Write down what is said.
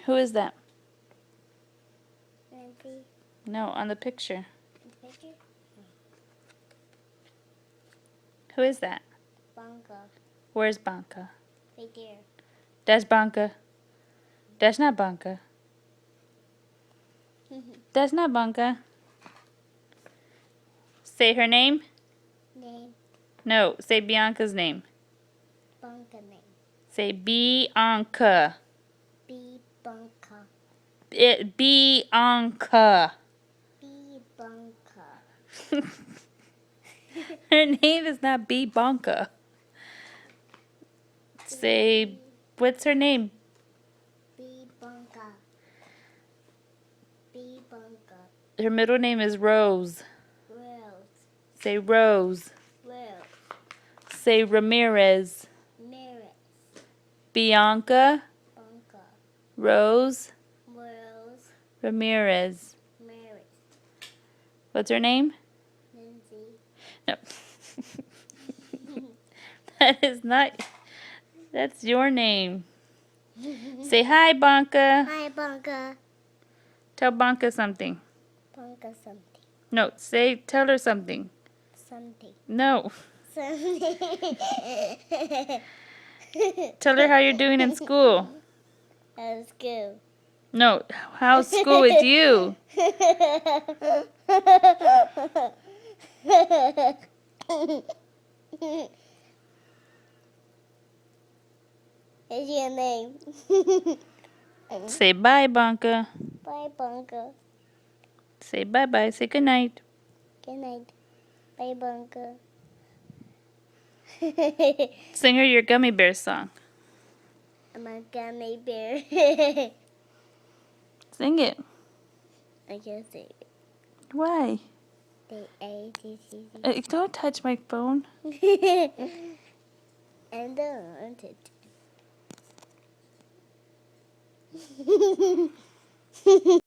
Who is that? Nancy. No, on the picture. The picture? Who is that? Bongo. Where's Banka? Right there. That's Banka. That's not Banka. That's not Banka. Say her name? Name. No, say Bianca's name. Bongo name. Say Bianca. B. Bonka. Bianca. B. Bonka. Her name is not Banka. Say, what's her name? B. Bonka. B. Bonka. Her middle name is Rose. Rose. Say Rose. Rose. Say Ramirez. Mirrors. Bianca. Bonka. Rose. Rose. Ramirez. Mirrors. What's her name? Lindsay. No. That is not. That's your name. Say hi, Banka. Hi, Bonka. Tell Banka something. Bonka something. No, tell her something. Something. No. Something. Tell her how you're doing in school. That's good. No, how's school with you? What's your name? Say bye, Banka. Bye, Bonka. Say bye-bye. Say goodnight. Good night. Bye, Bonka. Sing her your Gummy Bear song. I'm a gummy bear. Sing it. I can't say it. Why? The A-T-C-C. Don't touch my phone. And don't it.